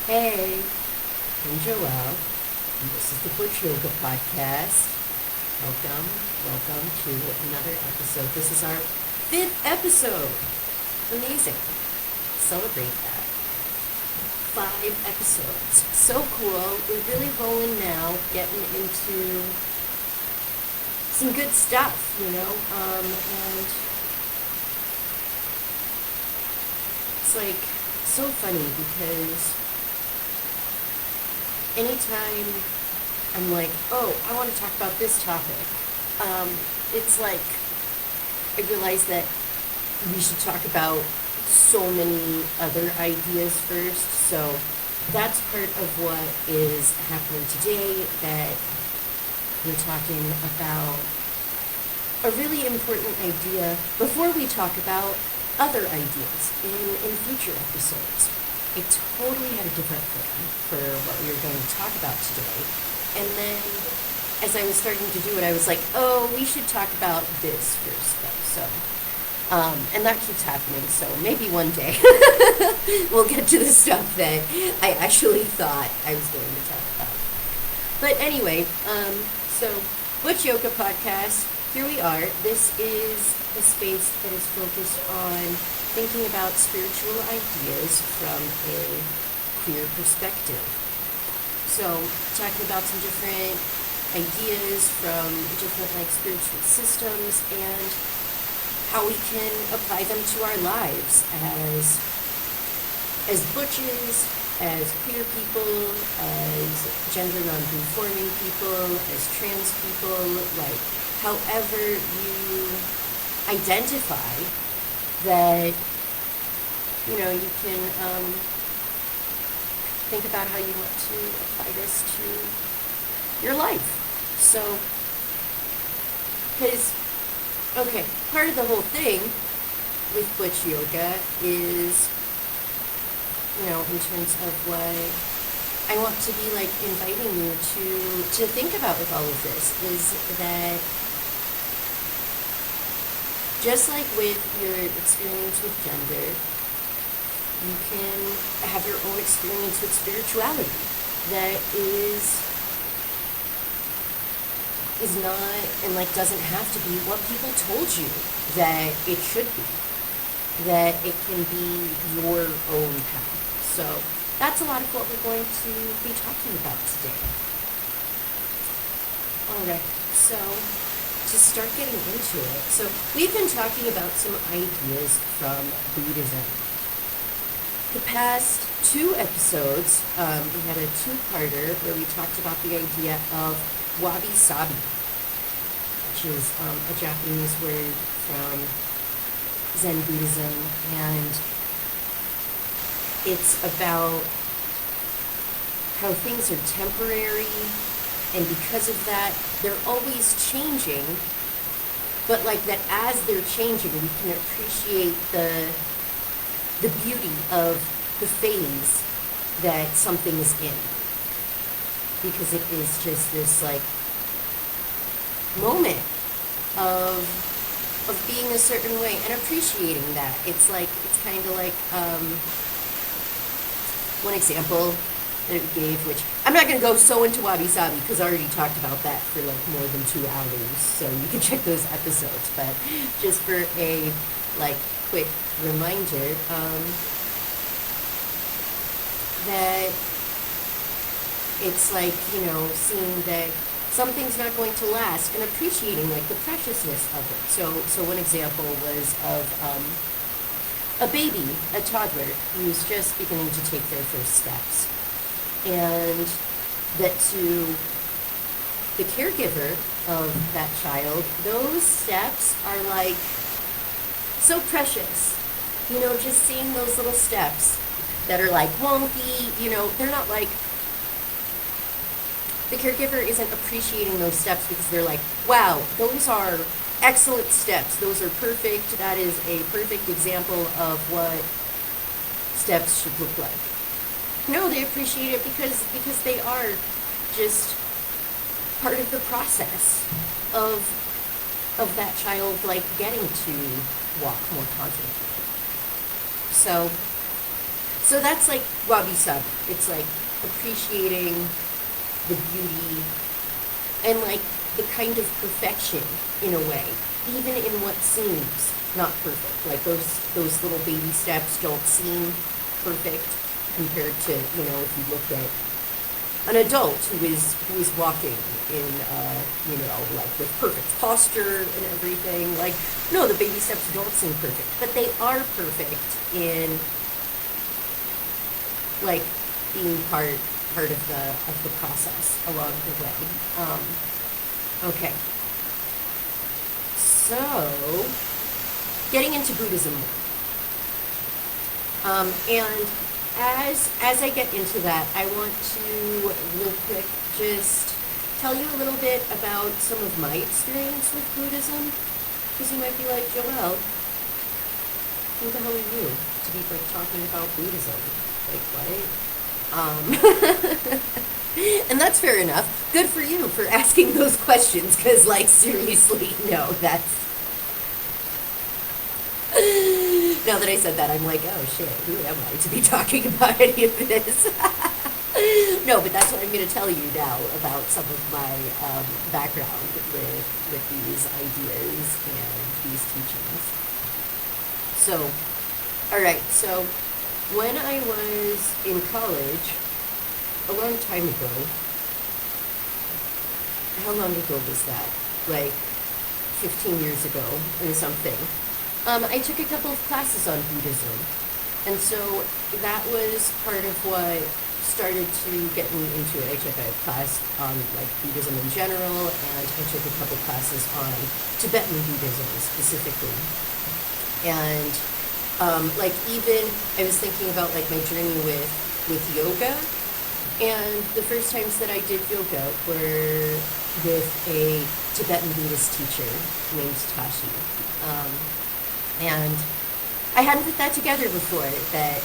Hey, I'm Joelle, and this is the Butch podcast. Welcome to another episode. This is our 5th episode. Amazing. Celebrate that. 5 episodes. So cool. We're really rolling now, getting into some good stuff, and it's like so funny because anytime I'm like, oh, I want to talk about this topic, it's like I realize that we should talk about so many other ideas first. So that's part of what is happening today, that we're talking about a really important idea before we talk about other ideas in future episodes. I totally had a different plan for what we were going to talk about today. And then as I was starting to do it, I was like, oh, we should talk about this first though. So, and that keeps happening. So maybe one day we'll get to the stuff that I actually thought I was going to talk about. But anyway, so Butch Yoga podcast, here we are. This is a space that is focused on thinking about spiritual ideas from a queer perspective. So, talking about some different ideas from different spiritual systems and how we can apply them to our lives as butches, as queer people, as gender non-conforming people, as trans people, however you identify, that you can think about how you want to apply this to your life. So, because part of the whole thing with Butch Yoga is, in terms of what I want to be inviting you to think about with all of this, is that just like with your experience with gender, you can have your own experience with spirituality that is not, and doesn't have to be what people told you that it should be. That it can be your own path. So that's a lot of what we're going to be talking about today. Alright, so to start getting into it. So we've been talking about some ideas from Buddhism. The past 2 episodes, we had a 2-parter where we talked about the idea of wabi-sabi, which is a Japanese word from Zen Buddhism, and it's about how things are temporary, and because of that, they're always changing, but that as they're changing, we can appreciate the beauty of the phase that something is in. Because it is just this, moment of being a certain way and appreciating that. It's kind of one example that we gave, which I'm not going to go so into wabi-sabi because I already talked about that for more than 2 hours, so you can check those episodes, but just for a quick reminder, that it's seeing that something's not going to last and appreciating the preciousness of it. So one example was of a baby, a toddler, who's just beginning to take their first steps. And that to the caregiver of that child, those steps are so precious. Just seeing those little steps that are wonky, they're not the caregiver isn't appreciating those steps because they're wow, those are excellent steps. Those are perfect. That is a perfect example of what steps should look like. No, they appreciate it because they are just part of the process of that child getting to walk more confidently. So So that's like wabi sabi. It's like appreciating the beauty and like the kind of perfection in a way, even in what seems not perfect. Like those little baby steps don't seem perfect compared to, if you looked at an adult who is walking in like with perfect posture and everything. Like, no, the baby steps don't seem perfect, but they are perfect in like being part of the process along the way. Okay. So, getting into Buddhism more. And as I get into that, I want to real quick just tell you a little bit about some of my experience with Buddhism, because you might be like, Joelle, who the hell are you to be like talking about Buddhism? Like, what? And that's fair enough. Good for you for asking those questions, because, like, seriously, no, that's... Now that I said that, I'm like, oh, shit, who am I to be talking about any of this? No, but that's what I'm going to tell you now about some of my background with these ideas and these teachings. So, all right, so when I was in college, a long time ago, how long ago was that? Like 15 years ago or something. I took a couple of classes on Buddhism. And so that was part of what started to get me into it. I took a class on like Buddhism in general, and I took a couple classes on Tibetan Buddhism specifically. And like even I was thinking about like my journey with yoga, and the first times that I did yoga were with a Tibetan Buddhist teacher named Tashi. And I hadn't put that together before, that,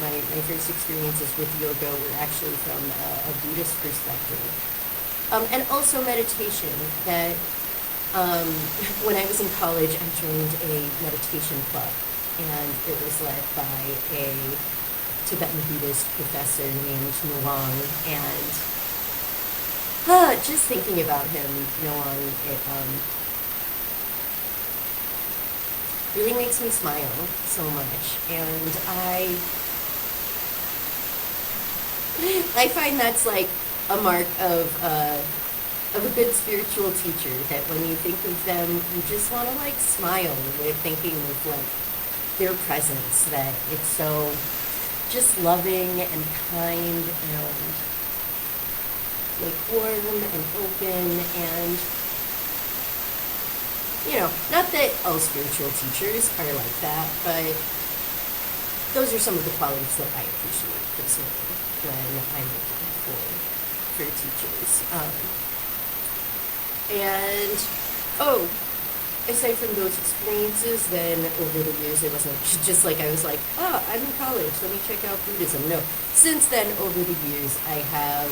my first experiences with yoga were actually from a Buddhist perspective. And also meditation, that when I was in college, I joined a meditation club, and it was led by a Tibetan Buddhist professor named Noang, and just thinking about him, Noang, it really makes me smile so much, and I find that's like a mark of a good spiritual teacher, that when you think of them, you just want to like smile with thinking of like their presence, that it's so just loving and kind and like warm and open, and not that all spiritual teachers are like that, but those are some of the qualities that I appreciate personally when I'm looking for teachers. Aside from those experiences, then over the years, it wasn't just like I was like, oh, I'm in college, let me check out Buddhism. No, since then, over the years, I have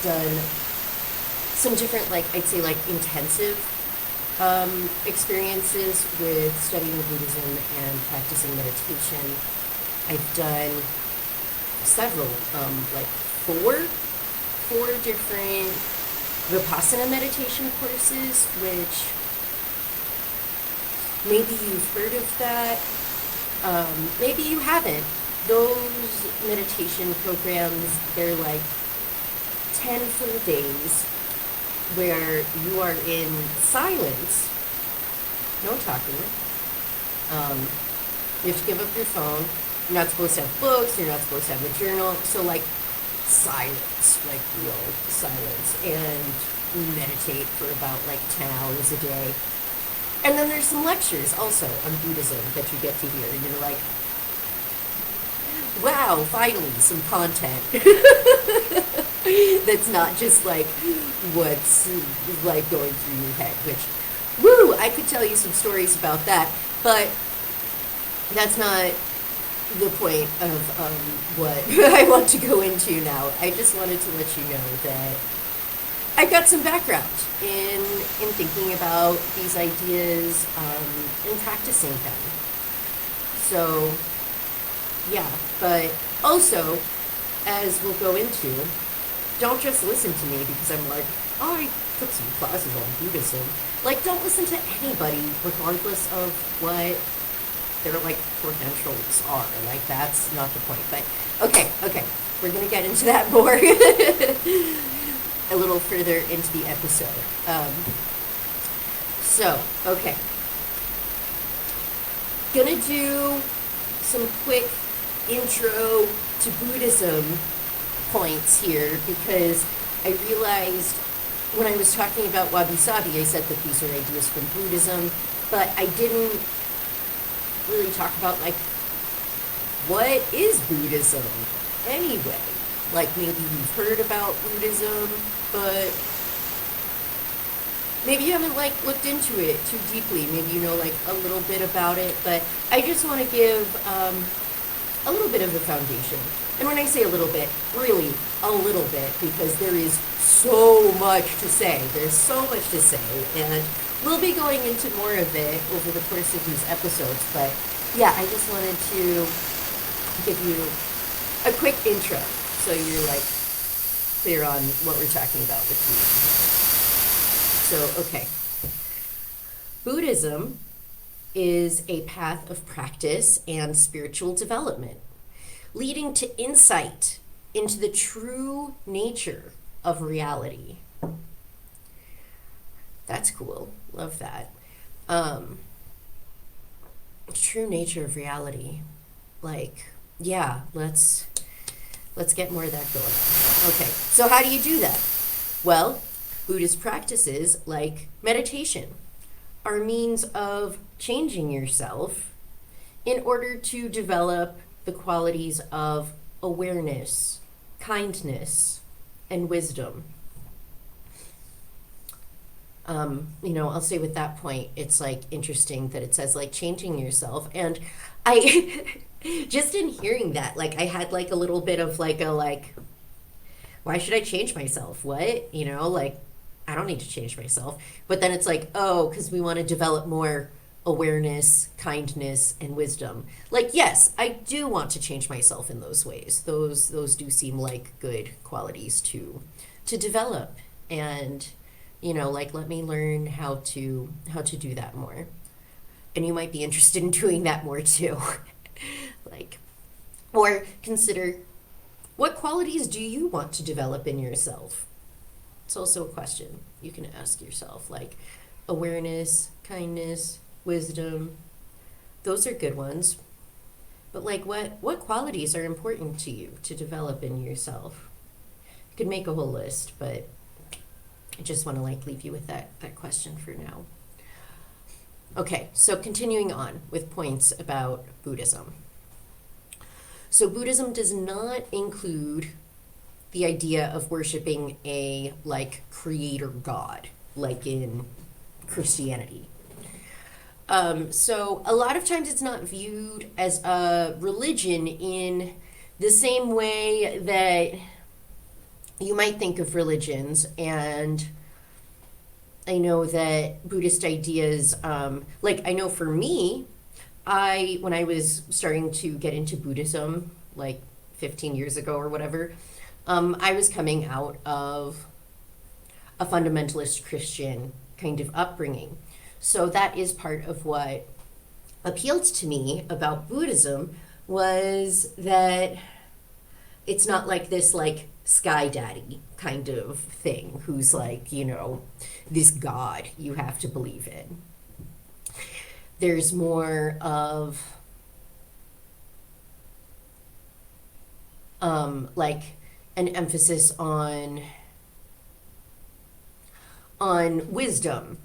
done some different, like, I'd say, like, intensive experiences with studying Buddhism and practicing meditation. I've done several, like four different Vipassana meditation courses, which maybe you've heard of that, maybe you haven't. Those meditation programs, they're like 10 full days where you are in silence, no talking. You have to give up your phone. You're not supposed to have books. You're not supposed to have a journal. So like silence, like real silence, and meditate for about like 10 hours a day. And then there's some lectures also on Buddhism that you get to hear. And you're like, wow, finally some content. That's not just like what's like going through your head, which, woo, I could tell you some stories about that, but that's not the point of what I want to go into now. I just wanted to let you know that I've got some background in thinking about these ideas and practicing them. So Yeah, but also, as we'll go into, don't just listen to me because I'm like, oh, I took some classes on Buddhism. Like, don't listen to anybody, regardless of what their like credentials are. Like, that's not the point. But okay, we're gonna get into that more a little further into the episode. So, okay, gonna do some quick intro to Buddhism points here because I realized when I was talking about wabi sabi, I said that these are ideas from Buddhism, but I didn't really talk about like what is Buddhism anyway. Like maybe you've heard about Buddhism, but maybe you haven't like looked into it too deeply. Maybe you know like a little bit about it, but I just want to give a little bit of a foundation. And when I say a little bit, really a little bit, because there is so much to say. There's so much to say, and we'll be going into more of it over the course of these episodes. But yeah, I just wanted to give you a quick intro so you're like clear on what we're talking about with Buddhism. So, okay. Buddhism is a path of practice and spiritual development, leading to insight into the true nature of reality. That's cool. Love that. True nature of reality. Like, yeah, let's get more of that going on. Okay, so how do you do that? Well, Buddhist practices like meditation are means of changing yourself in order to develop the qualities of awareness, kindness, and wisdom. I'll say with that point, it's like interesting that it says like changing yourself. And I, just in hearing that, like I had like a little bit of like why should I change myself? What? Like I don't need to change myself. But then it's like, oh, because we want to develop more awareness, kindness, and wisdom. Like, yes, I do want to change myself in those ways. Those do seem like good qualities to develop. And, like let me learn how to do that more. And you might be interested in doing that more too. Like, or consider what qualities do you want to develop in yourself? It's also a question you can ask yourself, like awareness, kindness, wisdom. Those are good ones. But like what qualities are important to you to develop in yourself? You could make a whole list, but I just want to like leave you with that question for now. Okay, so continuing on with points about Buddhism. So Buddhism does not include the idea of worshiping a like creator god, like in Christianity. So a lot of times it's not viewed as a religion in the same way that you might think of religions. And I know that Buddhist ideas, like I know for me, when I was starting to get into Buddhism, like 15 years ago or whatever, I was coming out of a fundamentalist Christian kind of upbringing. So that is part of what appealed to me about Buddhism, was that it's not like this like sky daddy kind of thing who's like, this god you have to believe in. There's more of like an emphasis on wisdom,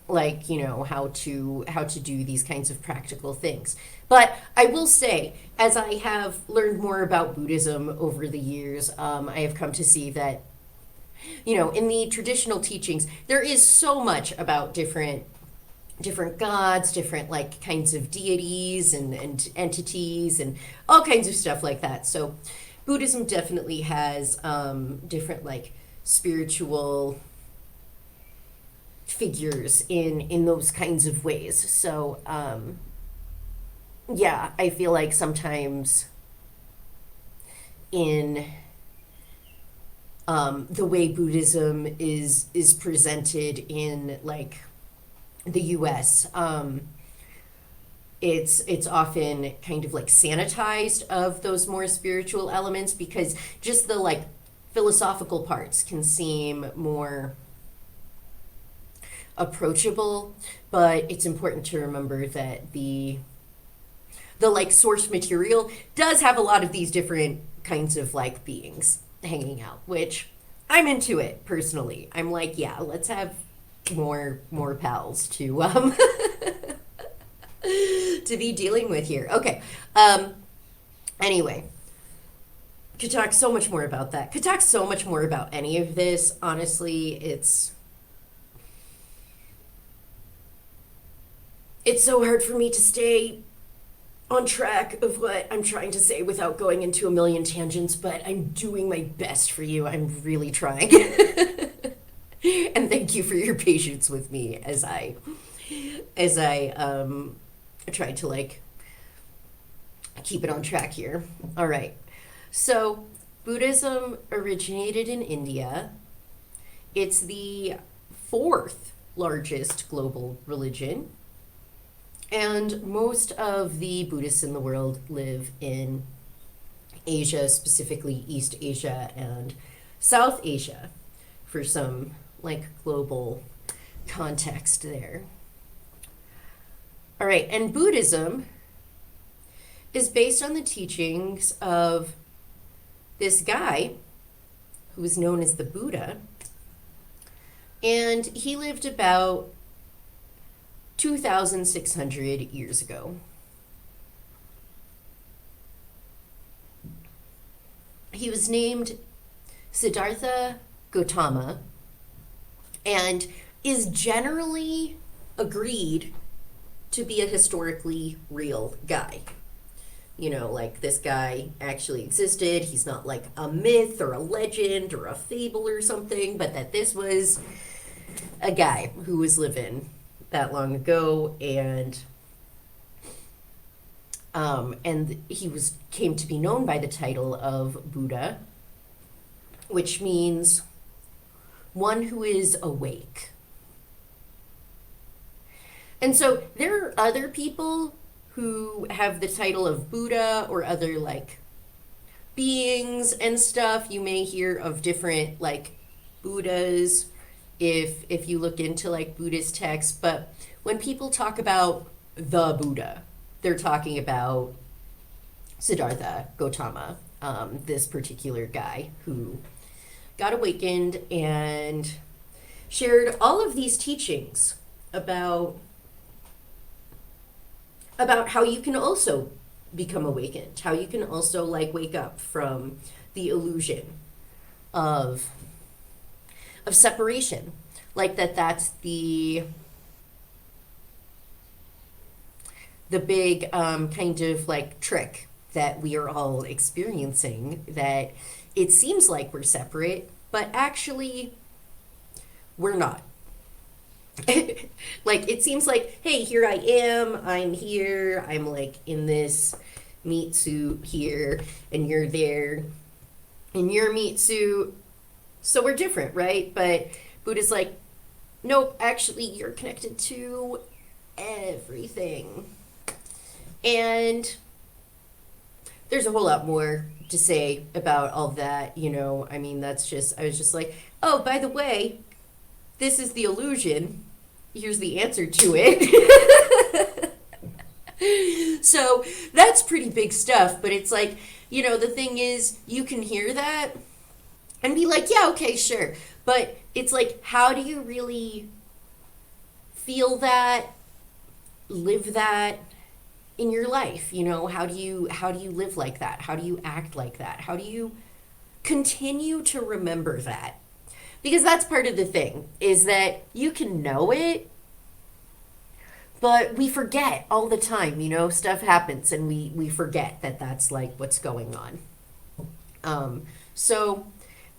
like how to do these kinds of practical things. But I will say, as I have learned more about Buddhism over the years, I have come to see that in the traditional teachings there is so much about different gods, different like kinds of deities and entities and all kinds of stuff like that. So Buddhism definitely has different like spiritual figures in those kinds of ways. So yeah, I feel like sometimes in the way Buddhism is presented in like the U.S. It's often kind of like sanitized of those more spiritual elements because just the like philosophical parts can seem more approachable, but it's important to remember that the like source material does have a lot of these different kinds of like beings hanging out, which I'm into it personally. I'm like, yeah, let's have more pals to to be dealing with here. Okay. Anyway, could talk so much more about that. Could talk so much more about any of this. Honestly, it's so hard for me to stay on track of what I'm trying to say without going into a million tangents, but I'm doing my best for you. I'm really trying. And thank you for your patience with me as I tried to like keep it on track here. All right. So, Buddhism originated in India. It's the fourth largest global religion. And most of the Buddhists in the world live in Asia, specifically East Asia and South Asia, for some like global context there. All right, and Buddhism is based on the teachings of this guy who was known as the Buddha, and he lived about 2,600 years ago. He was named Siddhartha Gautama and is generally agreed to be a historically real guy. You know, like this guy actually existed. He's not like a myth or a legend or a fable or something, but that this was a guy who was living that long ago, and he came to be known by the title of Buddha, which means one who is awake. And so there are other people who have the title of Buddha or other like beings and stuff. You may hear of different like Buddhas if you look into like Buddhist texts, but when people talk about the Buddha, they're talking about Siddhartha Gautama, this particular guy who got awakened and shared all of these teachings about how you can also become awakened, how you can also like wake up from the illusion of separation, like that's the big kind of like trick that we are all experiencing, that it seems like we're separate, but actually we're not. Like it seems like, hey, here I am, I'm here, I'm like in this meat suit here, and you're there in your meat suit. So we're different, right? But Buddha's like, nope, actually, you're connected to everything. And there's a whole lot more to say about all that, you know. I mean, I was just like, oh, by the way, this is the illusion. Here's the answer to it. So that's pretty big stuff, but it's like, you know, the thing is, you can hear that and be like, yeah, okay, sure. But it's like, how do you really feel that, live that in your life? You know, how do you live like that? How do you act like that? How do you continue to remember that? Because that's part of the thing, is that you can know it, but we forget all the time, you know, stuff happens and we forget that that's like what's going on. So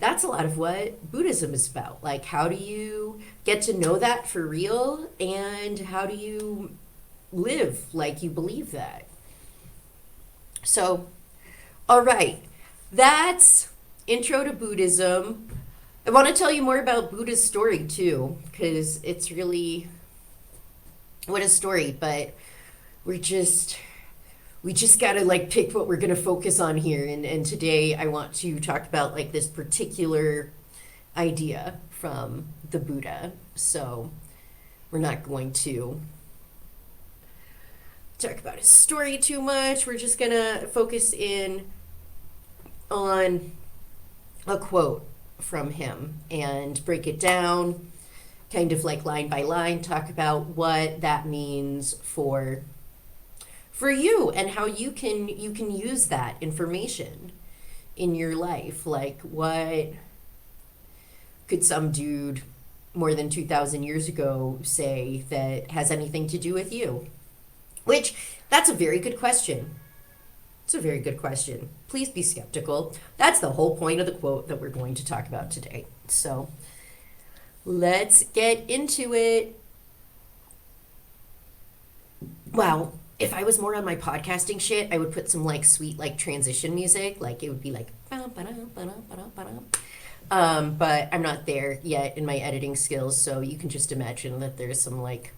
that's a lot of what Buddhism is about. Like, how do you get to know that for real, and how do you live like you believe that? So, all right. That's intro to Buddhism. I want to tell you more about Buddha's story too, because it's really what a story. But we're just we just gotta like pick what we're gonna focus on here. And today I want to talk about like this particular idea from the Buddha. So we're not going to talk about his story too much. We're just gonna focus in on a quote from him and break it down kind of like line by line, talk about what that means for you and how you can use that information in your life. Like, what could some dude more than 2,000 years ago say that has anything to do with you? Which, that's a very good question. It's a very good question. Please be skeptical. That's the whole point of the quote that we're going to talk about today. So let's get into it. Wow. If I was more on my podcasting shit, I would put some like sweet like transition music. Like it would be like but I'm not there yet in my editing skills, so you can just imagine that there's some like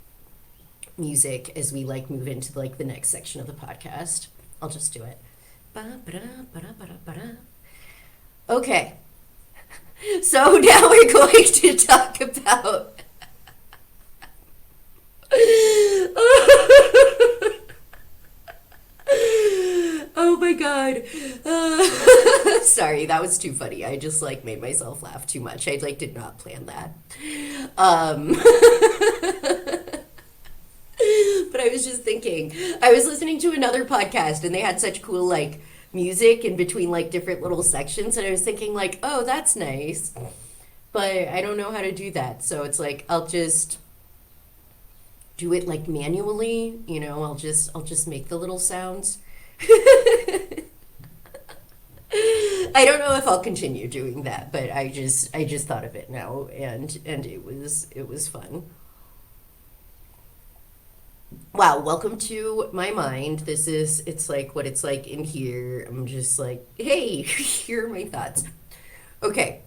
music as we like move into like the next section of the podcast. I'll just do it. Okay. So now we're going to talk about oh my god. Sorry, that was too funny. I just like made myself laugh too much. I like did not plan that. Um But I was just thinking, I was listening to another podcast and they had such cool like music in between like different little sections, and I was thinking like, oh, that's nice. But I don't know how to do that. So it's like I'll just do it like manually, I'll just make the little sounds. I don't know if I'll continue doing that, but I just thought of it now, and it was fun. Wow, welcome to my mind. It's like what it's like in here. I'm just like, hey, here are my thoughts. Okay.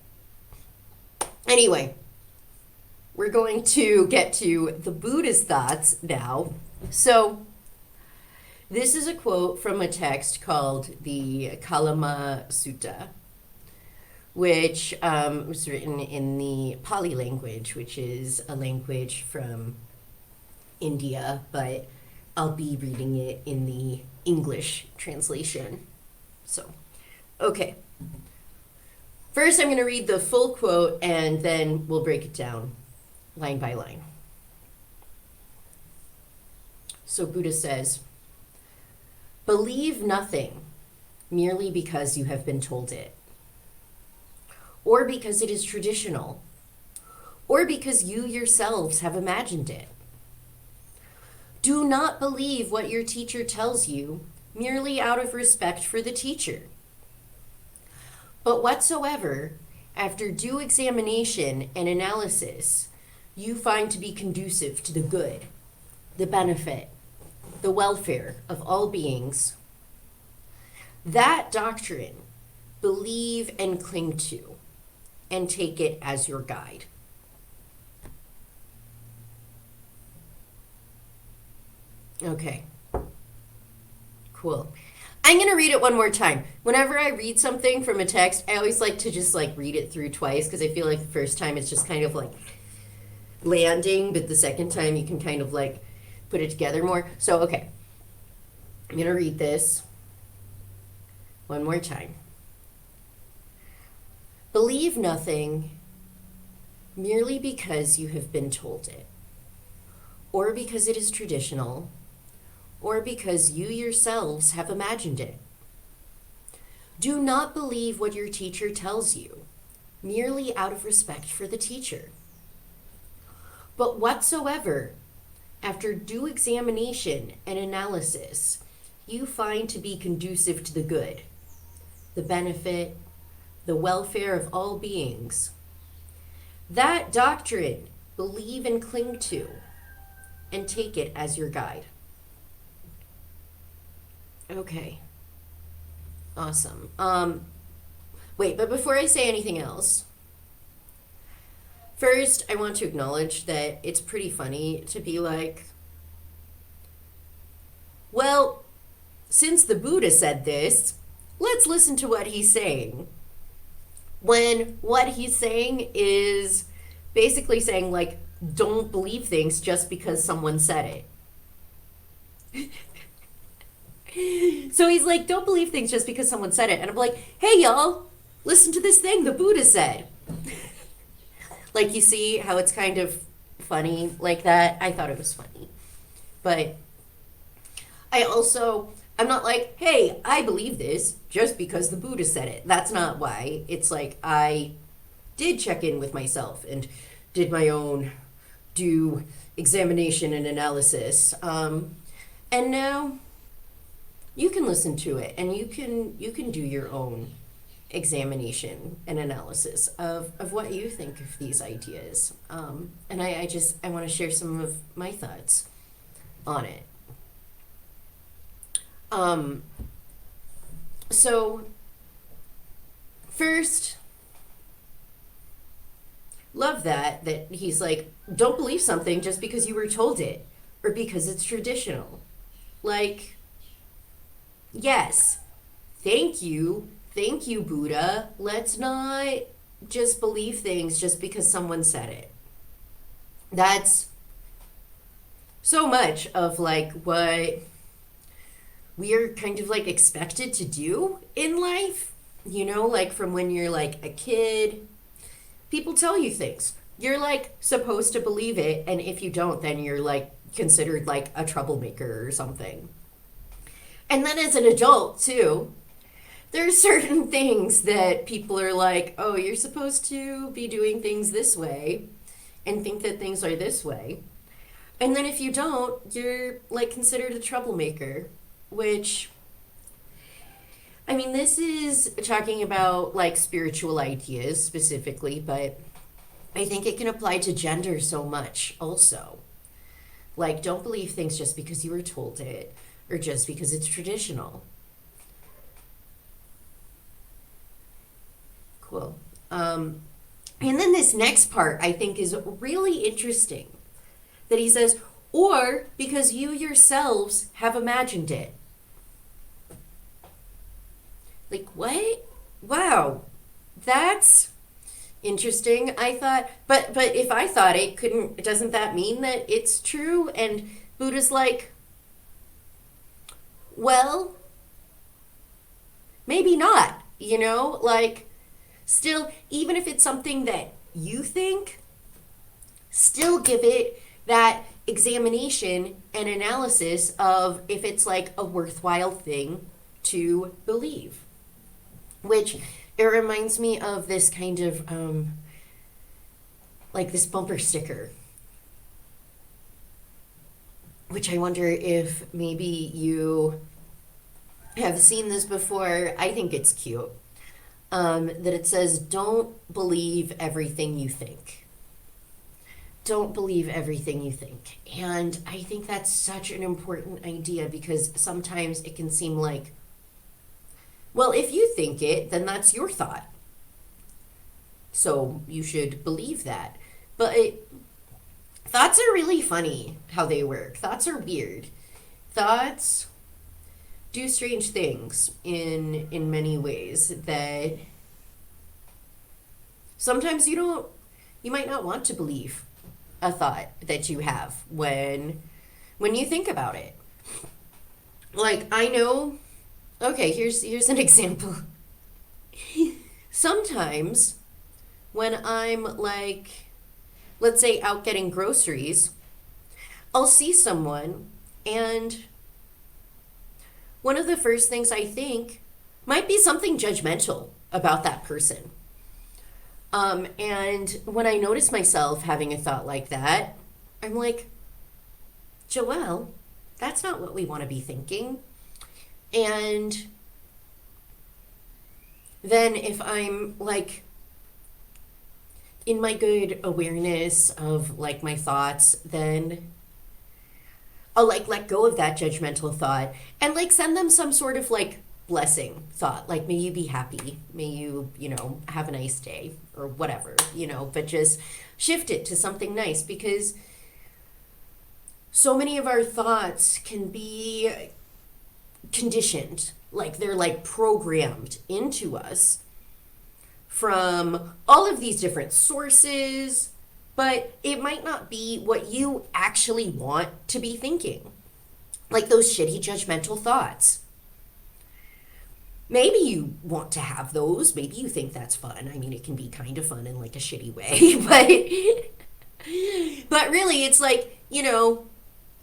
Anyway, we're going to get to the Buddhist thoughts now. So, this is a quote from a text called the Kalama Sutta, which was written in the Pali language, which is a language from India, but I'll be reading it in the English translation. So, okay. First, I'm going to read the full quote and then we'll break it down line by line. So, Buddha says, "Believe nothing merely because you have been told it, or because it is traditional, or because you yourselves have imagined it. Do not believe what your teacher tells you merely out of respect for the teacher. But whatsoever, after due examination and analysis, you find to be conducive to the good, the benefit, the welfare of all beings, that doctrine believe and cling to, and take it as your guide." Okay. Cool. I'm going to read it one more time. Whenever I read something from a text, I always like to just like read it through twice because I feel like the first time it's just kind of like landing, but the second time you can kind of like put it together more. So, okay. I'm going to read this one more time. Believe nothing merely because you have been told it, or because it is traditional, or because you yourselves have imagined it. Do not believe what your teacher tells you, merely out of respect for the teacher. But whatsoever, after due examination and analysis, you find to be conducive to the good, the benefit, the welfare of all beings, that doctrine believe and cling to, and take it as your guide. Okay. Awesome. Wait, but before I say anything else, first I want to acknowledge that it's pretty funny to be like, well, since the Buddha said this, let's listen to what he's saying. When what he's saying is basically saying, like, don't believe things just because someone said it. So he's like, don't believe things just because someone said it. And I'm like, hey, y'all, listen to this thing the Buddha said. Like, you see how it's kind of funny like that? I thought it was funny. But I'm not like, hey, I believe this just because the Buddha said it. That's not why. It's like I did check in with myself and did my own due examination and analysis. And now you can listen to it and you can do your own examination and analysis of what you think of these ideas. And I want to share some of my thoughts on it. So first, love that he's like, don't believe something just because you were told it or because it's traditional. Like, yes, thank you, Buddha. Let's not just believe things just because someone said it. That's so much of like what we are kind of like expected to do in life, like from when you're like a kid, people tell you things. You're like supposed to believe it, and if you don't, then you're like considered like a troublemaker or something. And then as an adult too, there's certain things that people are like, oh, you're supposed to be doing things this way and think that things are this way. And then if you don't, you're like considered a troublemaker. Which, I mean, this is talking about like spiritual ideas specifically, but I think it can apply to gender so much also. Like, don't believe things just because you were told it or just because it's traditional. Cool. And then this next part I think is really interesting that he says, or because you yourselves have imagined it. Like, what? Wow, that's interesting. I thought, but if I thought doesn't that mean that it's true? And Buddha's like, well, maybe not, like, still, even if it's something that you think, still give it that examination and analysis of if it's like a worthwhile thing to believe. Which, it reminds me of this kind of, like this bumper sticker. Which I wonder if maybe you have seen this before. I think it's cute. That it says, don't believe everything you think. Don't believe everything you think. And I think that's such an important idea because sometimes it can seem like, well, if you think it, then that's your thought. So you should believe that. But thoughts are really funny how they work. Thoughts are weird. Thoughts do strange things in many ways that sometimes you might not want to believe a thought that you have when you think about it. Like, I know. Okay, here's an example. Sometimes when I'm like, let's say out getting groceries, I'll see someone and one of the first things I think might be something judgmental about that person. And when I notice myself having a thought like that, I'm like, Joelle, that's not what we want to be thinking. And then if I'm like in my good awareness of like my thoughts, then I'll like let go of that judgmental thought and like send them some sort of like blessing thought, like may you be happy, may you, have a nice day or whatever, but just shift it to something nice, because so many of our thoughts can be conditioned, like they're like programmed into us from all of these different sources, but it might not be what you actually want to be thinking. Like those shitty judgmental thoughts. Maybe you want to have those. Maybe you think that's fun. I mean, it can be kind of fun in like a shitty way, but really it's like,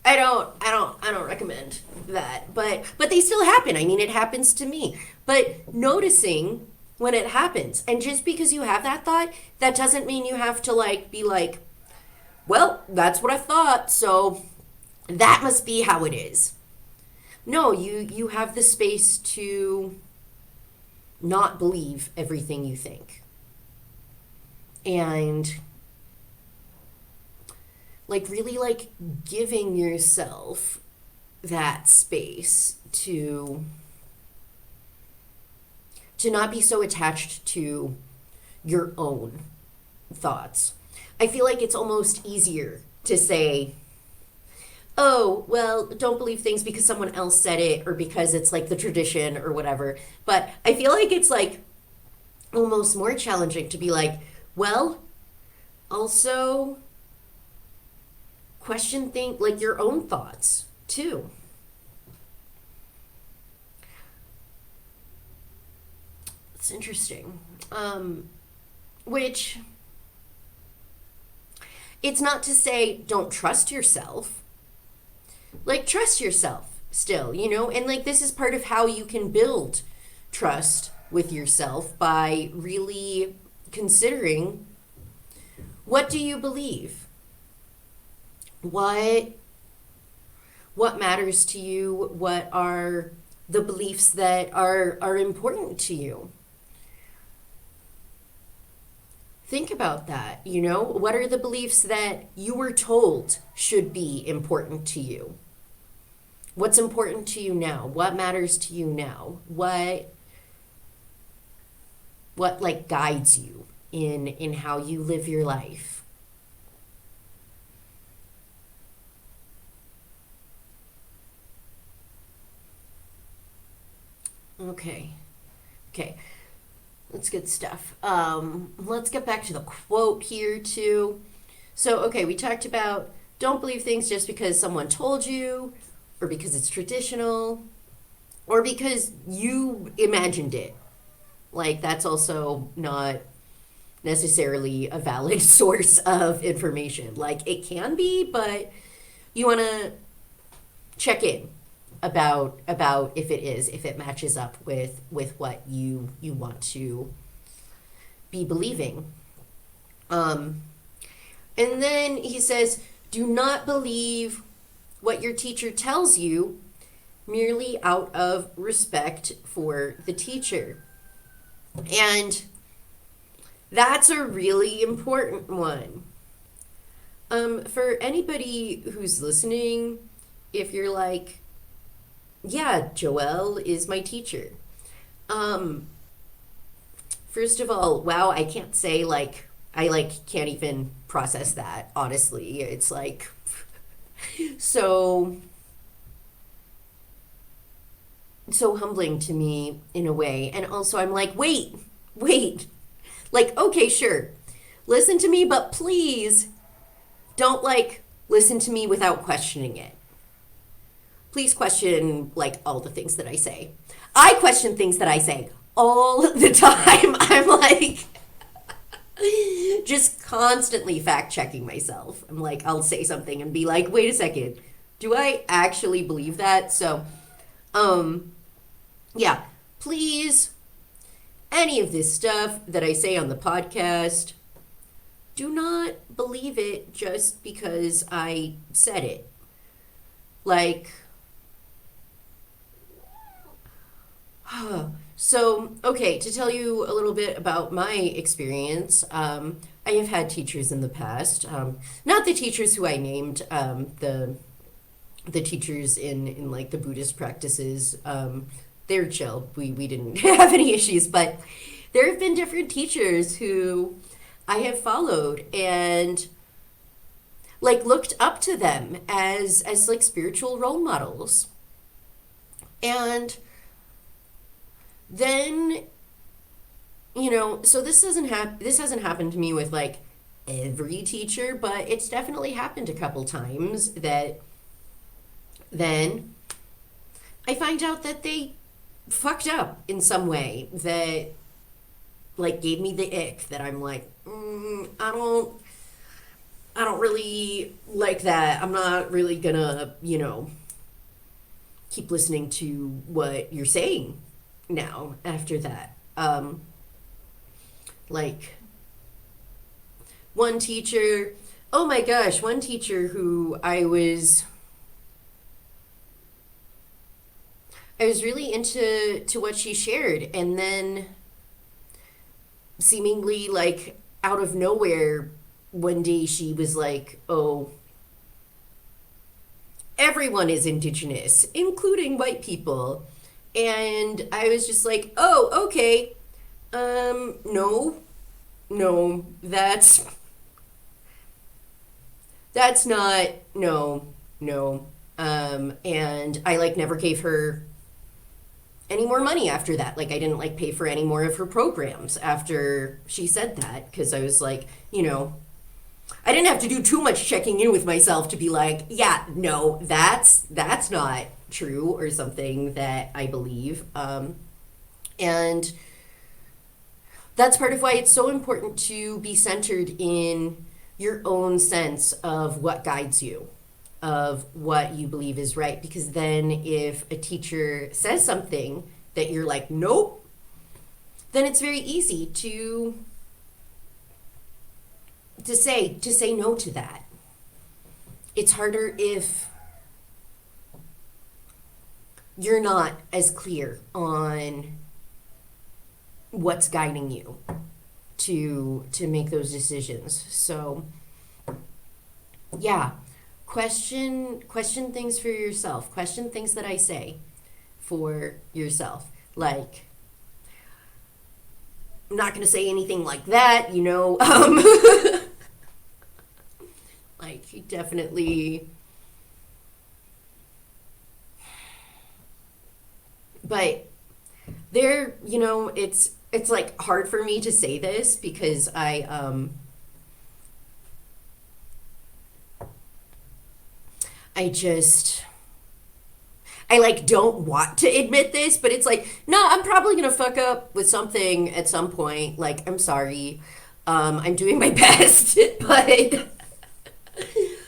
I don't recommend that. But they still happen. I mean, it happens to me. But noticing when it happens, and just because you have that thought, that doesn't mean you have to like be like, well, that's what I thought, so that must be how it is. No, you have the space to not believe everything you think. And like really like giving yourself that space to not be so attached to your own thoughts. I feel like it's almost easier to say, oh, well, don't believe things because someone else said it or because it's like the tradition or whatever. But I feel like it's like almost more challenging to be like, well, also question like your own thoughts too. It's interesting. Which it's not to say don't trust yourself. Like trust yourself still, and like this is part of how you can build trust with yourself, by really considering, what do you believe? What matters to you? What are the beliefs that are important to you? Think about that, What are the beliefs that you were told should be important to you? What's important to you now? What matters to you now? What like guides you in how you live your life? Okay. That's good stuff. Let's get back to the quote here too. So, okay, we talked about don't believe things just because someone told you, or because it's traditional, or because you imagined it. Like, that's also not necessarily a valid source of information. Like, it can be, but you want to check in about if it matches up with what you want to be believing. And then he says, do not believe what your teacher tells you merely out of respect for the teacher. And that's a really important one. For anybody who's listening, if you're like, yeah, Joelle is my teacher. First of all, wow, I can't say like, I can't even process that, honestly. It's like, so humbling to me in a way. And also I'm like, wait, like, okay, sure, listen to me, but please don't like listen to me without questioning it. Please question like all the things that I say. I question things that I say all the time. I'm like just constantly fact checking myself. I'm like, I'll say something and be like, wait a second, do I actually believe that? So, yeah, please, any of this stuff that I say on the podcast, do not believe it just because I said it. Like, so, okay, to tell you a little bit about my experience, I have had teachers in the past, not the teachers who I named, the teachers in like the Buddhist practices, they're chill. We didn't have any issues, but there have been different teachers who I have followed and like looked up to them as like spiritual role models. And then, so this hasn't happened to me with like every teacher, but it's definitely happened a couple times that then I find out that they fucked up in some way that like gave me the ick, that I'm like, I don't really like that. I'm not really gonna, keep listening to what you're saying now after that. Like one teacher, oh my gosh, one teacher who I was really into what she shared, and then seemingly like out of nowhere one day she was like, "Oh, everyone is indigenous, including white people." And I was just like, "Oh, okay. No. No, that's not, no, no." And I like never gave her any more money after that. Like I didn't like pay for any more of her programs after she said that, because I was like, I didn't have to do too much checking in with myself to be like, yeah, no, that's not true, or something that I believe. And that's part of why it's so important to be centered in your own sense of what guides you, of what you believe is right. Because then if a teacher says something that you're like, nope, then it's very easy to say no to that. It's harder if you're not as clear on what's guiding you to make those decisions. So yeah, question things for yourself. Question things that I say for yourself. Like, I'm not going to say anything like that, like definitely, but there, it's like hard for me to say this because I just I like don't want to admit this, but it's like, no, I'm probably gonna fuck up with something at some point. Like, I'm sorry. I'm doing my best, but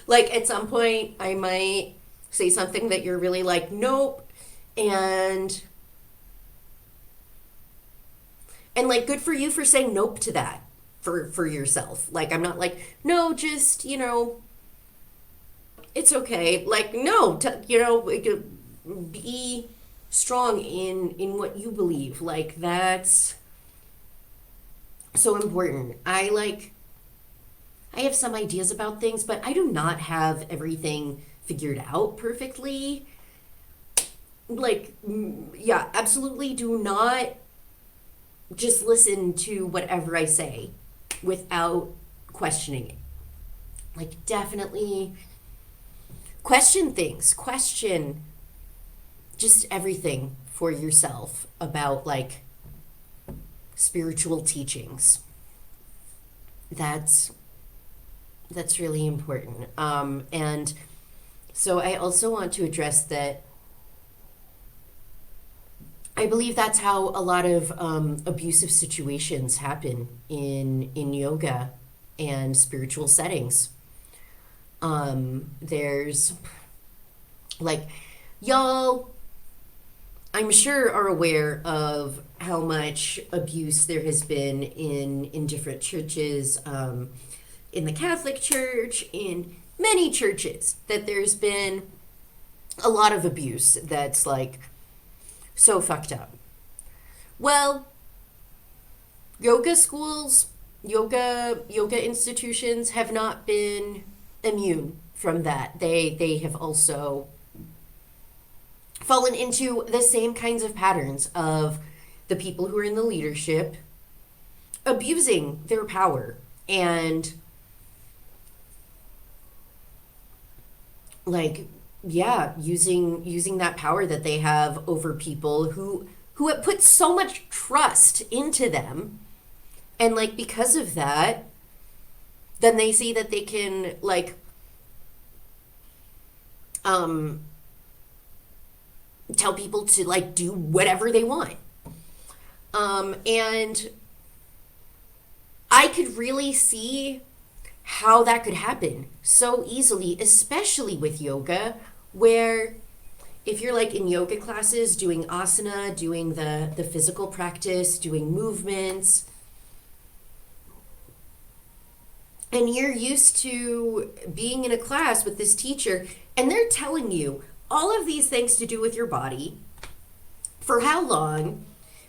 like at some point I might say something that you're really like, nope, and like good for you for saying nope to that for yourself. Like I'm not like, no, just, it's okay. Like, no, be strong in what you believe. Like that's so important. I have some ideas about things, but I do not have everything figured out perfectly. Like, yeah, absolutely do not just listen to whatever I say without questioning it. Like, definitely question things, question just everything for yourself about like spiritual teachings. That's really important. And so I also want to address that I believe that's how a lot of abusive situations happen in yoga and spiritual settings. There's like, y'all, I'm sure are aware of how much abuse there has been in different churches, in the Catholic Church, in many churches, that there's been a lot of abuse that's like so fucked up. Well, yoga schools, yoga institutions have not been immune from that. They have also fallen into the same kinds of patterns of the people who are in the leadership abusing their power and like yeah, using that power that they have over people who have put so much trust into them, and like because of that, then they see that they can like tell people to like do whatever they want. And I could really see how that could happen so easily, especially with yoga, where if you're like in yoga classes doing asana, doing the physical practice, doing movements, and you're used to being in a class with this teacher and they're telling you all of these things to do with your body, for how long,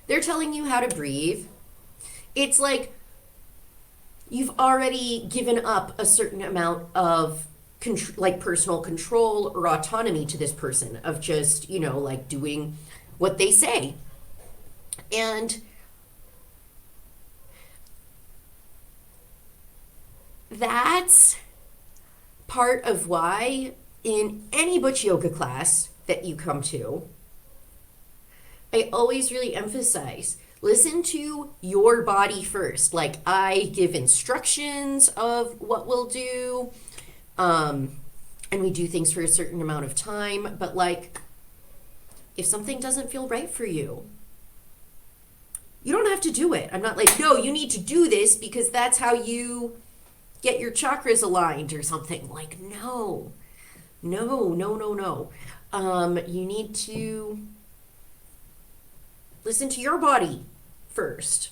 they're telling you how to breathe. It's like you've already given up a certain amount of like personal control or autonomy to this person of just, you know, like doing what they say. And that's part of why in any Butch yoga class that you come to, I always really emphasize listen to your body first. Like I give instructions of what we'll do, and we do things for a certain amount of time, but like if something doesn't feel right for you, you don't have to do it. I'm not like, no, you need to do this because that's how you get your chakras aligned or something. Like, no. You need to listen to your body first.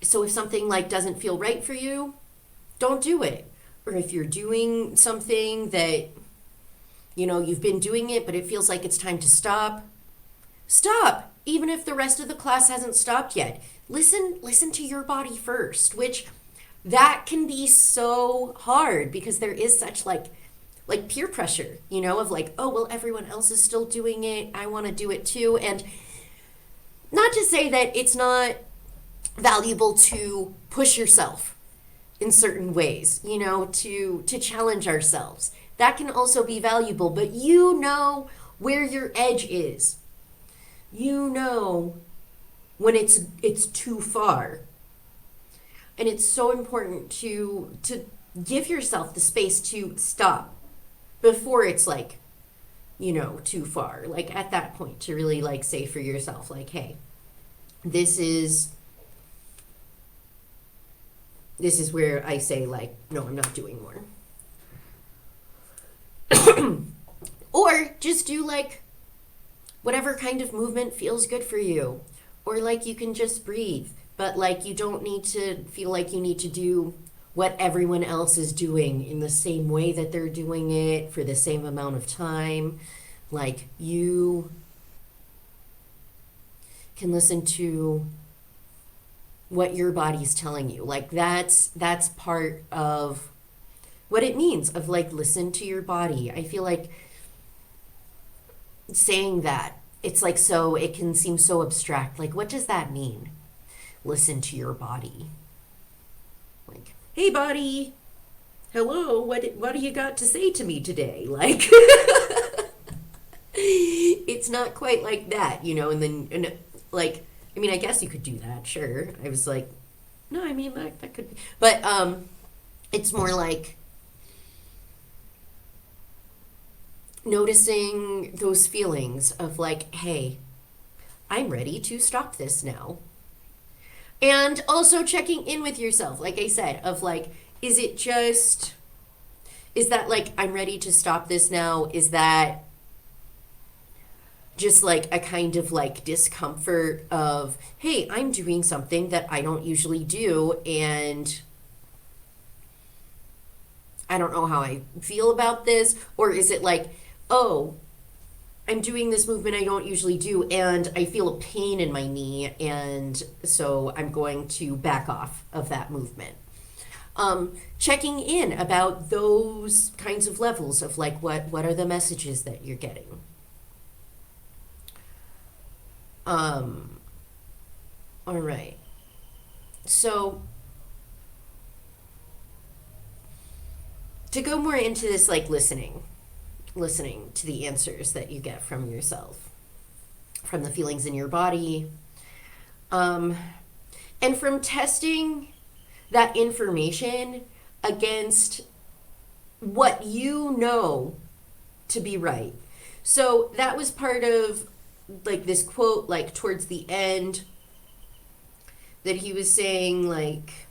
So if something like doesn't feel right for you, don't do it. Or if you're doing something that, you know, you've been doing it, but it feels like it's time to stop, stop. Even if the rest of the class hasn't stopped yet. Listen to your body first, which that can be so hard because there is such like peer pressure, you know, of like, oh, well, everyone else is still doing it. I want to do it too. And not to say that it's not valuable to push yourself in certain ways, you know, to challenge ourselves. That can also be valuable, but you know where your edge is. You know when it's too far. And it's so important to give yourself the space to stop before it's like, you know, too far. Like at that point to really like say for yourself, like, hey, this is where I say like, no, I'm not doing more. Or just do like whatever kind of movement feels good for you. Or like you can just breathe. But like you don't need to feel like you need to do what everyone else is doing in the same way that they're doing it for the same amount of time. Like you can listen to what your body's telling you. Like that's part of what it means of like listen to your body. I feel like saying that, it's like so it can seem so abstract. Like what does that mean? Listen to your body. Like, hey body, hello, what do you got to say to me today? Like it's not quite like that, you know, and like I mean I guess you could do that, sure. I was like, no, I mean that could be, but it's more like noticing those feelings of like, hey, I'm ready to stop this now. And also checking in with yourself, like I said, of like, is that like, I'm ready to stop this now? Is that just like a kind of like discomfort of, hey, I'm doing something that I don't usually do and I don't know how I feel about this? Or is it like, oh, I'm doing this movement I don't usually do and I feel a pain in my knee and so I'm going to back off of that movement. Checking in about those kinds of levels of like what are the messages that you're getting. All right. So to go more into this, like listening to the answers that you get from yourself, from the feelings in your body, and from testing that information against what you know to be right. So that was part of like this quote, like towards the end, that he was saying, like,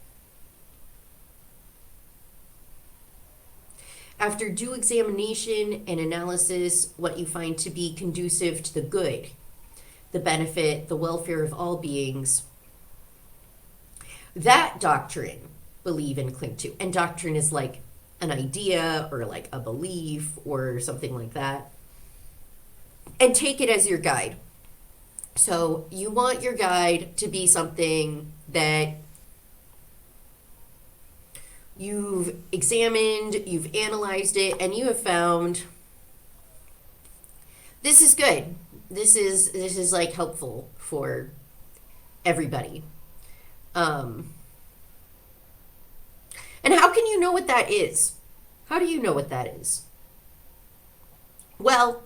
after due examination and analysis, what you find to be conducive to the good, the benefit, the welfare of all beings, that doctrine believe and cling to. And doctrine is like an idea or like a belief or something like that. And take it as your guide. So you want your guide to be something that you've examined, you've analyzed it, and you have found this is good. This is like helpful for everybody. And how can you know what that is? How do you know what that is? Well,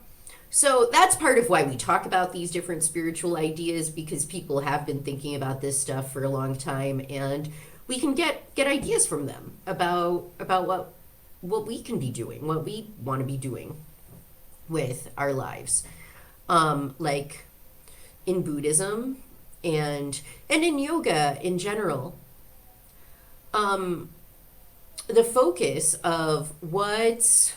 so that's part of why we talk about these different spiritual ideas, because people have been thinking about this stuff for a long time, and we can get ideas from them about what we can be doing, what we want to be doing with our lives. Like in Buddhism and in yoga in general. The focus of what's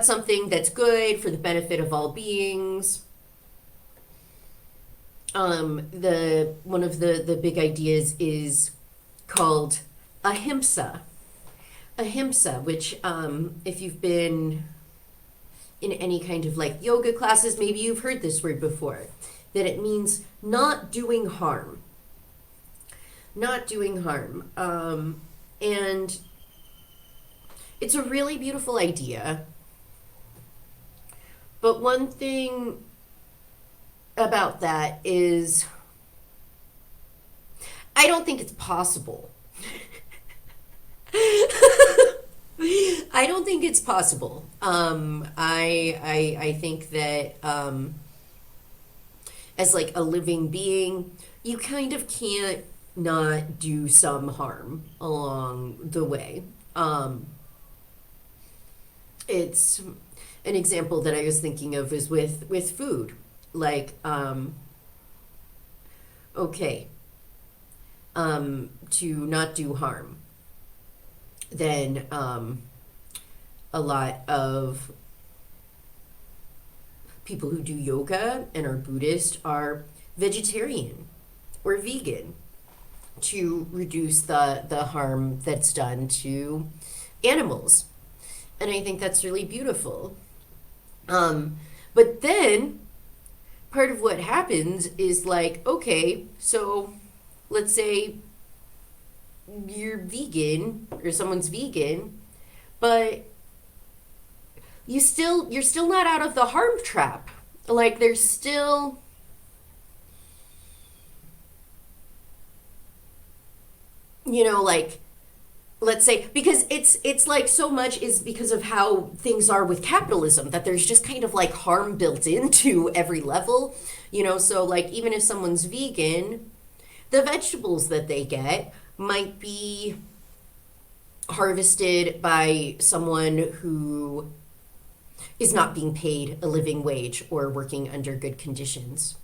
something that's good for the benefit of all beings. One of the big ideas is called ahimsa. Ahimsa, which if you've been in any kind of like yoga classes, maybe you've heard this word before, that it means not doing harm. Not doing harm. And it's a really beautiful idea. But one thing about that is I don't think it's possible. I don't think it's possible. I think that as like a living being, you kind of can't not do some harm along the way. It's an example that I was thinking of is with food. Like, okay, to not do harm, then a lot of people who do yoga and are Buddhist are vegetarian or vegan to reduce the harm that's done to animals. And I think that's really beautiful. But then part of what happens is like, okay, so let's say you're vegan or someone's vegan, but you're still not out of the harm trap. Like there's still like let's say, because it's like so much is because of how things are with capitalism, that there's just kind of like harm built into every level, so like even if someone's vegan, the vegetables that they get might be harvested by someone who is not being paid a living wage or working under good conditions.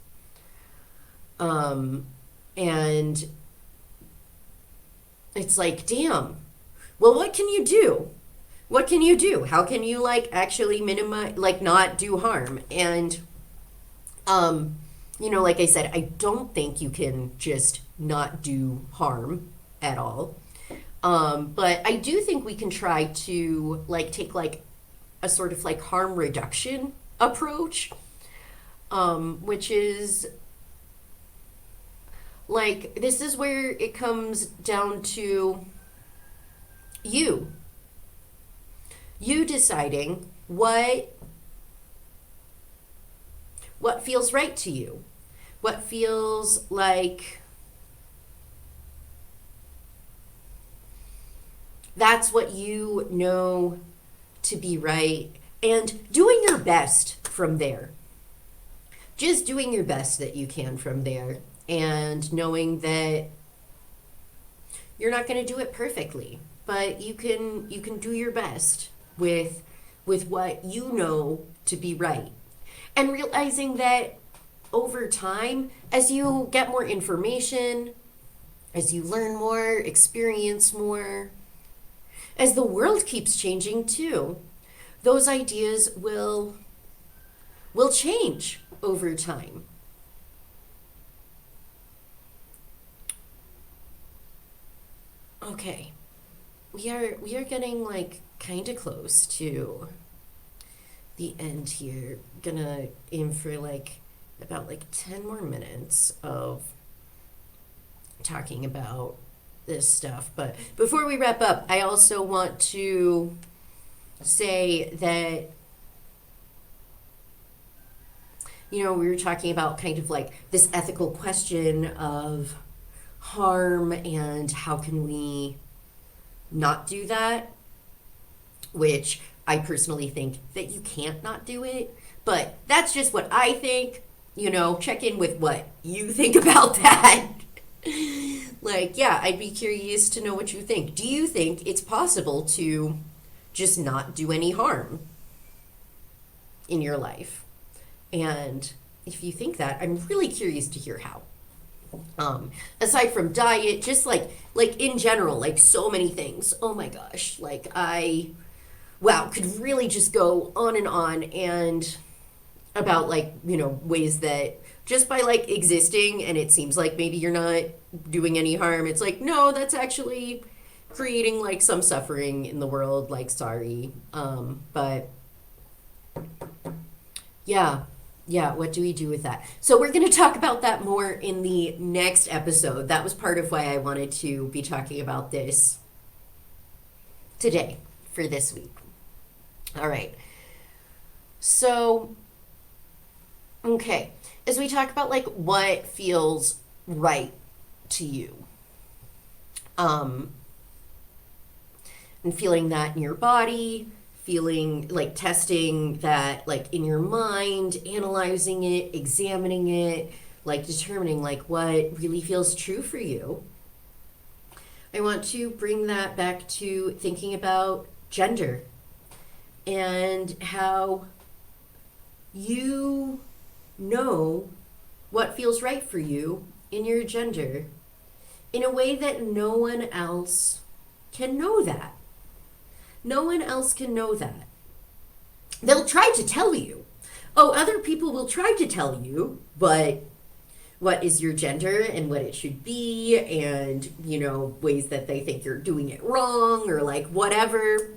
And it's like, damn, well, what can you do? What can you do? How can you like actually minimize, like not do harm? And, like I said, I don't think you can just not do harm at all. But I do think we can try to like take like a sort of like harm reduction approach, which is Like, this is where it comes down to you. You deciding what feels right to you. What feels like that's what you know to be right, and doing your best from there. Just doing your best that you can from there, and knowing that you're not going to do it perfectly, but you can do your best with what you know to be right. And realizing that over time, as you get more information, as you learn more, experience more, as the world keeps changing too, those ideas will change over time. Okay. We are getting like kind of close to the end here. Gonna aim for like about like 10 more minutes of talking about this stuff. But before we wrap up, I also want to say that, we were talking about kind of like this ethical question of harm and how can we not do that, which I personally think that you can't not do it, but that's just what I think. Check in with what you think about that. Like, yeah, I'd be curious to know what you think. Do you think it's possible to just not do any harm in your life? And if you think that, I'm really curious to hear how. Aside from diet, just like in general, like so many things. Oh my gosh, like wow, could really just go on and about like, ways that just by like existing and it seems like maybe you're not doing any harm, it's like, no, that's actually creating like some suffering in the world, like sorry. But yeah, what do we do with that? So we're going to talk about that more in the next episode. That was part of why I wanted to be talking about this today for this week. All right. So, okay. As we talk about like what feels right to you, and feeling that in your body, feeling like testing that like in your mind, analyzing it, examining it, like determining like what really feels true for you. I want to bring that back to thinking about gender and how you know what feels right for you in your gender in a way that no one else can know that. No one else can know that. They'll try to tell you. Oh, other people will try to tell you, but what is your gender and what it should be, and, ways that they think you're doing it wrong or like whatever.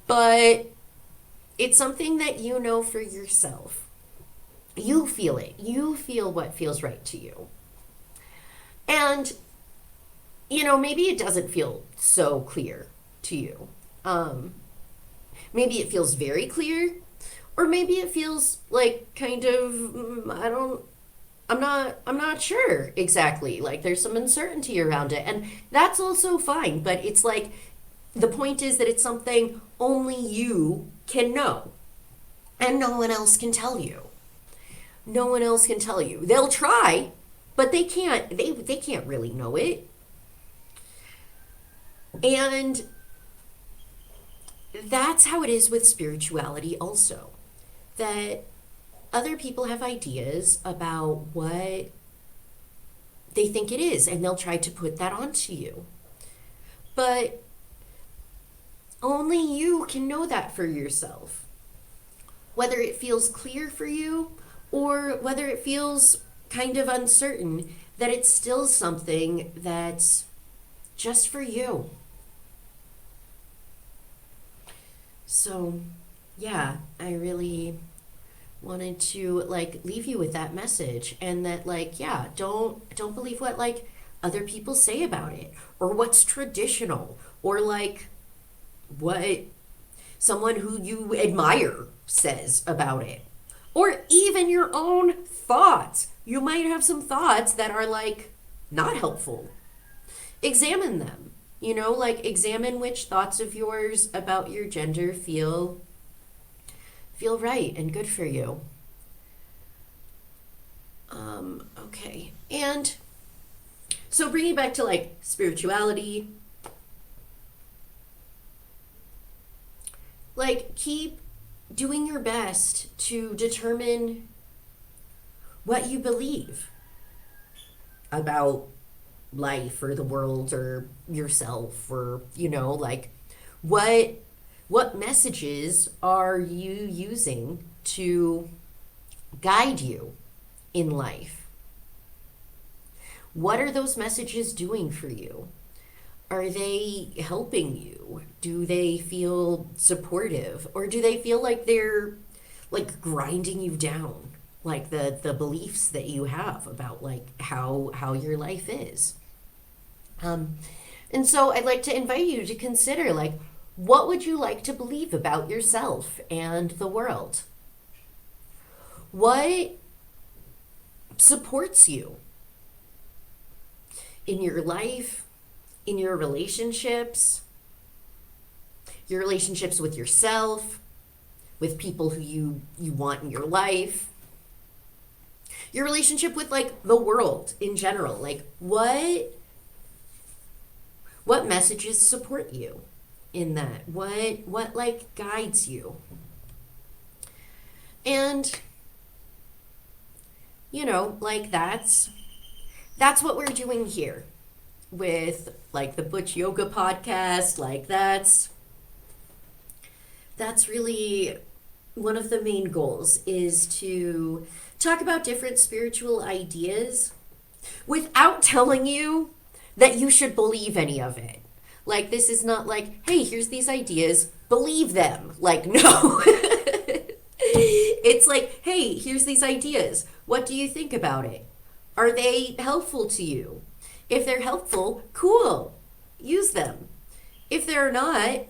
But it's something that you know for yourself. You feel it. You feel what feels right to you. And, maybe it doesn't feel so clear to you. Maybe it feels very clear, or maybe it feels like kind of, I'm not sure exactly. Like there's some uncertainty around it, and that's also fine. But it's like, the point is that it's something only you can know, and no one else can tell you. No one else can tell you. They'll try, but they can't. They can't really know it. And that's how it is with spirituality also. That other people have ideas about what they think it is, and they'll try to put that onto you. But only you can know that for yourself. Whether it feels clear for you or whether it feels kind of uncertain, that it's still something that's just for you. So, yeah, I really wanted to like leave you with that message, and that like, yeah, don't believe what like other people say about it, or what's traditional, or like what someone who you admire says about it, or even your own thoughts. You might have some thoughts that are like not helpful. Examine them. Like examine which thoughts of yours about your gender feel right and good for you. Okay. And so bringing back to like spirituality, like keep doing your best to determine what you believe about life or the world or yourself, or like what messages are you using to guide you in life? What are those messages doing for you? Are they helping you? Do they feel supportive? Or do they feel like they're like grinding you down? Like the beliefs that you have about like how your life is. And so I'd like to invite you to consider like, what would you like to believe about yourself and the world? What supports you in your life, in your relationships with yourself, with people who you want in your life, your relationship with like the world in general? Like what messages support you in that? What like guides you? And like that's what we're doing here with like the Butch Yoga podcast. Like that's really one of the main goals, is to talk about different spiritual ideas without telling you that you should believe any of it. Like, this is not like, hey, here's these ideas, believe them. Like, no. It's like, hey, here's these ideas. What do you think about it? Are they helpful to you? If they're helpful, cool. Use them. If they're not,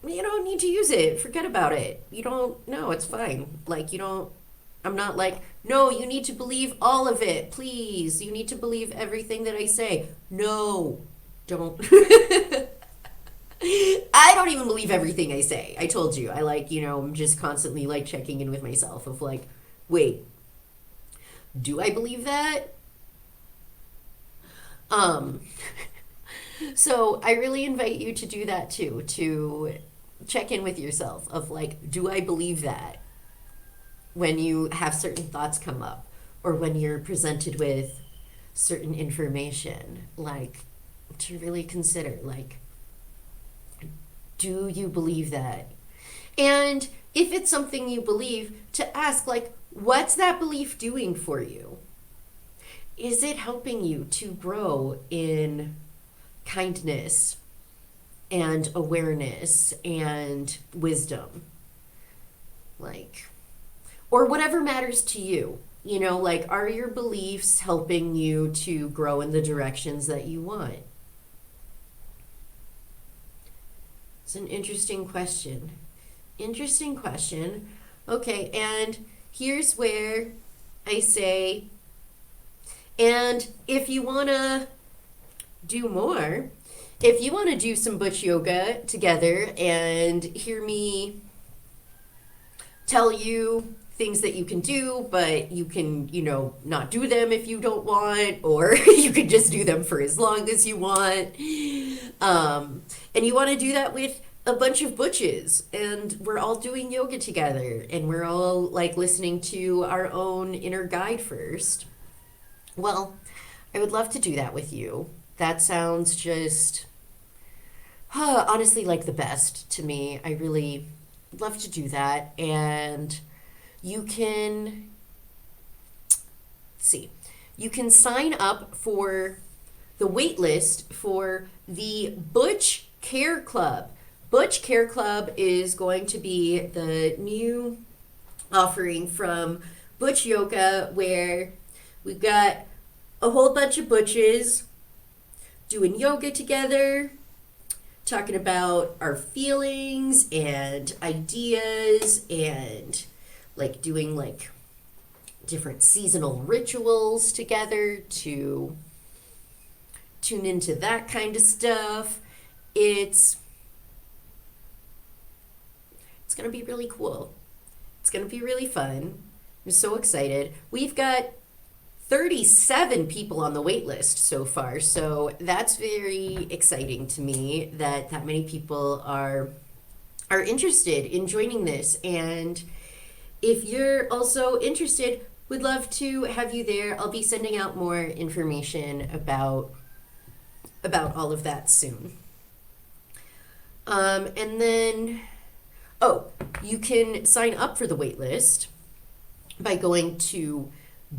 you don't need to use it. Forget about it. You don't, no, it's fine. Like, I'm not like, no, you need to believe all of it, please. You need to believe everything that I say. No, don't. I don't even believe everything I say. I told you. I like, I'm just constantly like checking in with myself of like, wait, do I believe that? So I really invite you to do that too, to check in with yourself of like, do I believe that? When you have certain thoughts come up, or when you're presented with certain information, like to really consider, like, do you believe that? And if it's something you believe, to ask, like, what's that belief doing for you? Is it helping you to grow in kindness and awareness and wisdom? Like, or whatever matters to you. Like, are your beliefs helping you to grow in the directions that you want? It's an interesting question. Interesting question. Okay, and here's where I say, and if you want to do more, if you want to do some Butch yoga together and hear me tell you things that you can do, but you can, not do them if you don't want, or you can just do them for as long as you want. And you want to do that with a bunch of Butches, and we're all doing yoga together, and we're all like listening to our own inner guide first. Well, I would love to do that with you. That sounds just, honestly, like the best to me. I really love to do that. And you can sign up for the wait list for the Butch Care Club. Butch Care Club is going to be the new offering from Butch Yoga, where we've got a whole bunch of Butches doing yoga together, talking about our feelings and ideas, and like doing like different seasonal rituals together to tune into that kind of stuff. It's going to be really cool. It's going to be really fun. I'm so excited. We've got 37 people on the wait list so far, so that's very exciting to me that that many people are interested in joining this. And if you're also interested, would love to have you there. I'll be sending out more information about all of that soon. And then, you can sign up for the wait list by going to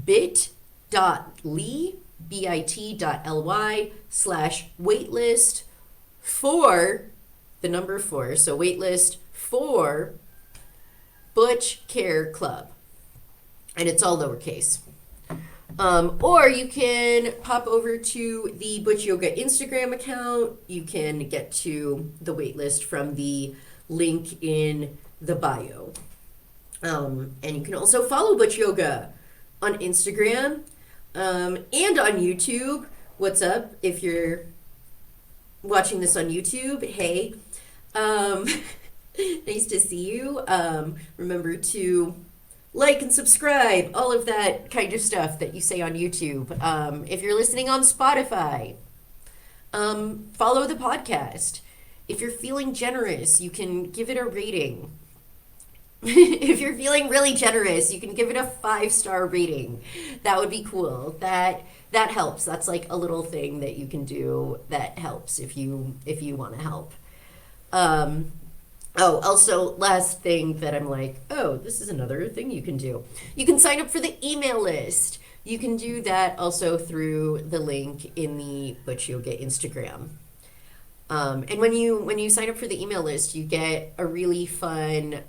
bit.ly/waitlist for the number 4, so waitlist for Butch Care Club, and it's all lowercase. Or you can pop over to the Butch Yoga Instagram account. You can get to the waitlist from the link in the bio. And you can also follow Butch Yoga on Instagram and on YouTube. What's up? If you're watching this on YouTube, hey. Nice to see you. Remember to like and subscribe, all of that kind of stuff that you say on YouTube. If you're listening on Spotify, follow the podcast. If you're feeling generous, you can give it a rating. If you're feeling really generous, you can give it a 5-star rating. That would be cool. That helps. That's like a little thing that you can do that helps if you want to help. Also, last thing that I'm like, this is another thing you can do. You can sign up for the email list. You can do that also through the link in the Butch Yoga Instagram. And when you sign up for the email list, you get a really fun,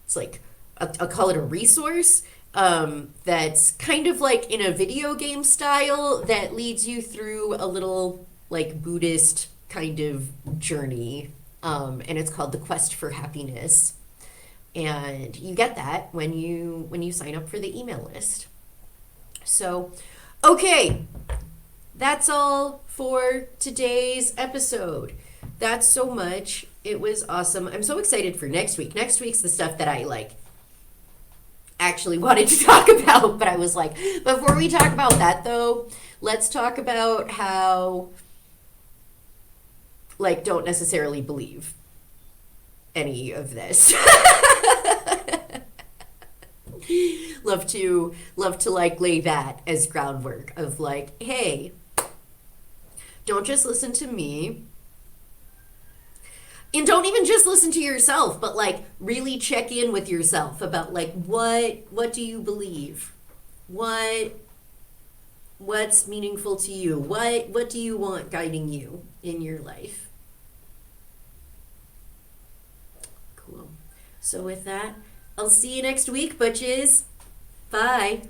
it's like, I'll call it a resource, that's kind of like in a video game style that leads you through a little like Buddhist kind of journey. And it's called The Quest for Happiness. And you get that when you sign up for the email list. So, okay, that's all for today's episode. That's so much. It was awesome. I'm so excited for next week. Next week's the stuff that I like actually wanted to talk about, but I was like, before we talk about that though, let's talk about how like don't necessarily believe any of this. love to like lay that as groundwork of like, hey, don't just listen to me, and don't even just listen to yourself, but like really check in with yourself about like what do you believe, what's meaningful to you, what do you want guiding you in your life. Cool. So with that, I'll see you next week, Butches. Bye.